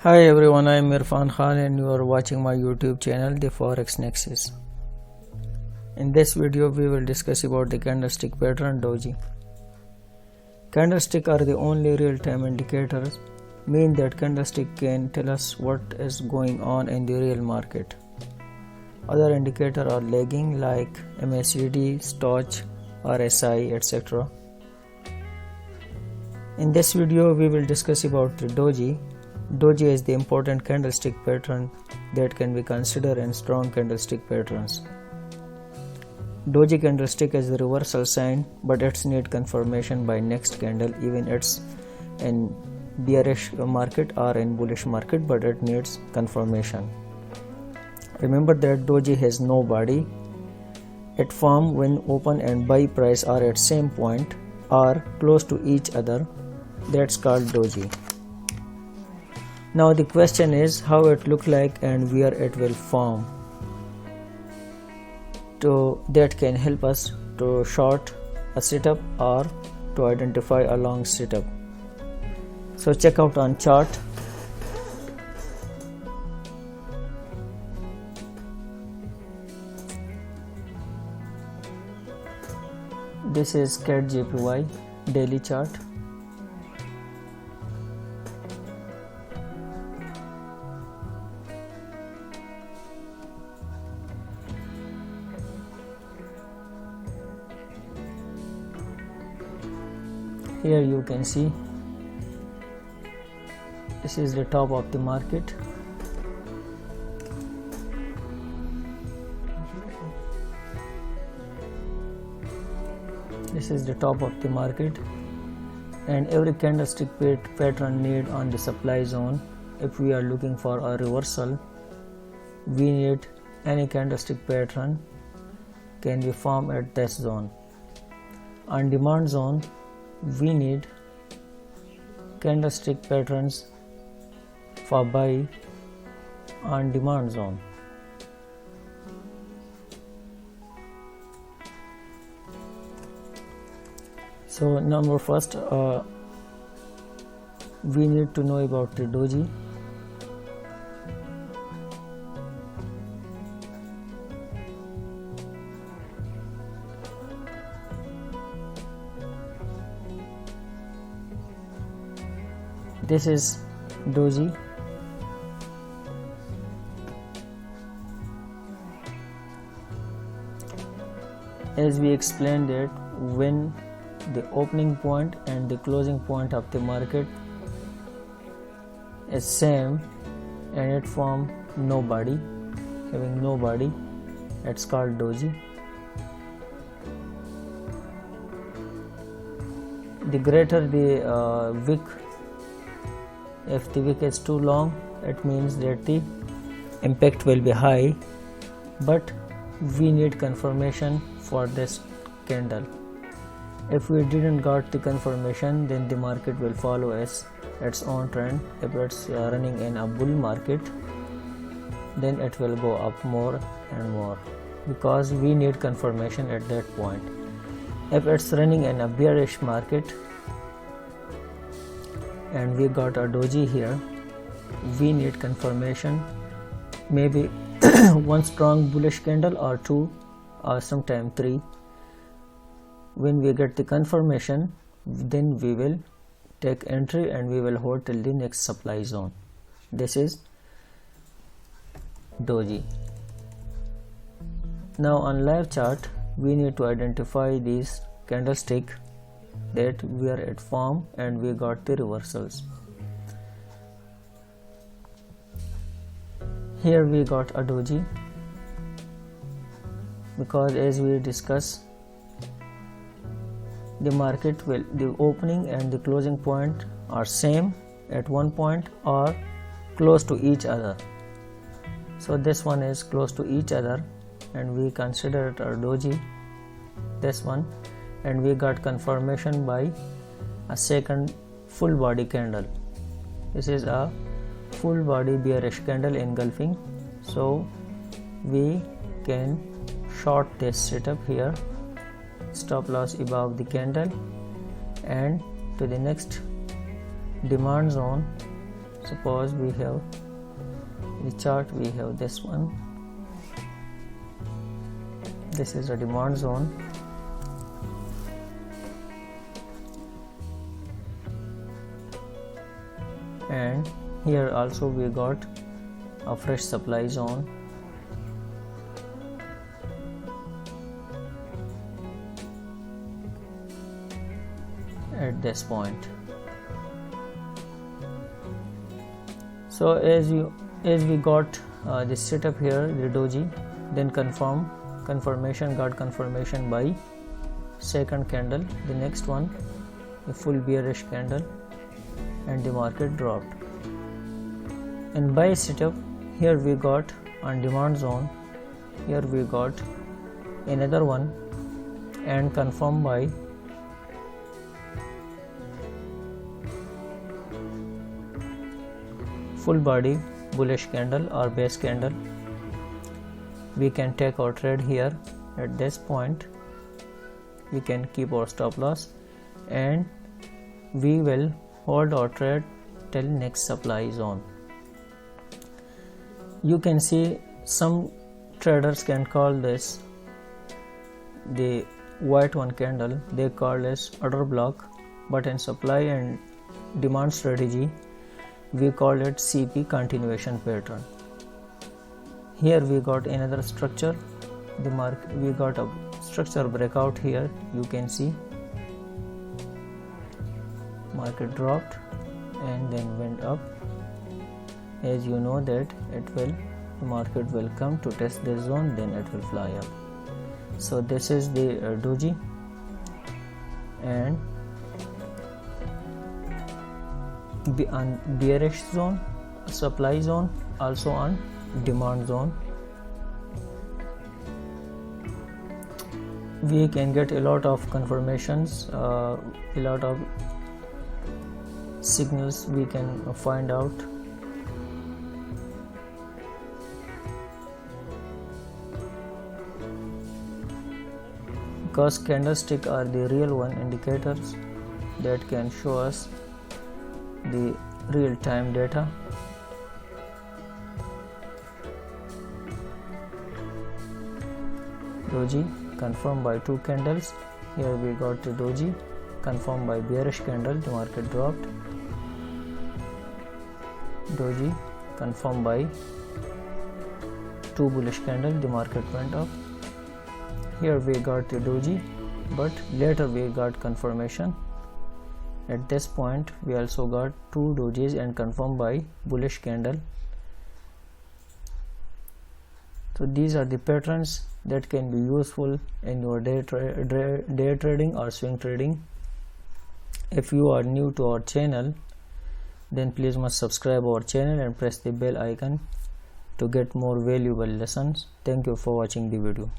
Hi everyone, I am Irfan Khan and you are watching my YouTube channel, The Forex Nexus. In this video, we will discuss about the candlestick pattern Doji. Candlesticks are the only real-time indicators, mean that candlestick can tell us what is going on in the real market. Other indicators are lagging like MACD, Stoch, RSI, etc. In this video, we will discuss about the Doji. Doji is the important candlestick pattern that can be considered in strong candlestick patterns. Doji candlestick is the reversal sign, but it's need confirmation by next candle, even it's in bearish market or in bullish market, but it needs confirmation. Remember that Doji has no body. It forms when open and buy price are at same point or close to each other. That's called Doji. Now the question is how it look like and where it will form. So that can help us to short a setup or to identify a long setup. So check out on chart. This is CAD JPY daily chart. Here you can see this is the top of the market. This is the top of the market, and every candlestick pattern need on the supply zone. If we are looking for a reversal, we need any candlestick pattern can be formed at this zone. On demand zone, we need candlestick patterns for buy on demand zone. So number first, we need to know about the Doji. This is Doji. As we explained that when the opening point and the closing point of the market is same and it form no body, having no body, it's called Doji. The greater the wick, if the wick is too long, it means that the impact will be high, but we need confirmation for this candle. If we didn't got the confirmation, then the market will follow its own trend. If it's running in a bull market, then it will go up more and more, because we need confirmation at that point. If it's running in a bearish market and we got a Doji here, we need confirmation, maybe one strong bullish candle or two or sometime three. When we get the confirmation, then we will take entry and we will hold till the next supply zone. This is Doji. Now on live chart, we need to identify these candlestick that where it formed and we got the reversals. Here we got a Doji, because as we discussed, the market will, the opening and the closing point are same at one point or close to each other. So this one is close to each other and we consider it a Doji, this one, and we got confirmation by a second full body candle. This is a full body bearish candle engulfing, so we can short this setup here, stop loss above the candle and to the next demand zone. Suppose we have the chart, we have this one. This is a demand zone, and here also we got a fresh supply zone. At this point, so as we got this setup here, the doji, then confirmation got confirmation by second candle, the next one a full bearish candle, and the market dropped. And buy setup, here we got on demand zone, here we got another one, and confirmed by full body bullish candle or base candle. We can take our trade here. At this point we can keep our stop loss, and we will hold our trade till next supply zone. You can see some traders can call this the white one candle, they call this order block, but in supply and demand strategy we call it CP continuation pattern. Here we got another structure, we got a structure breakout here. You can see market dropped and then went up. As you know that the market will come to test this zone, then it will fly up. So this is the doji, and on bearish zone, supply zone, also on demand zone. We can get a lot of confirmations, a lot of signals we can find out. Because candlestick are the real one indicators that can show us the real-time data. Doji confirmed by two candles. Here we got the doji confirmed by bearish candle, the market dropped. Doji confirmed by two bullish candle, the market went up. Here we got the doji, but later we got confirmation. At this point we also got two dojis and confirmed by bullish candle. So these are the patterns that can be useful in your day trading or swing trading. If you are new to our channel, then please must subscribe our channel and press the bell icon to get more valuable lessons. Thank you for watching the video.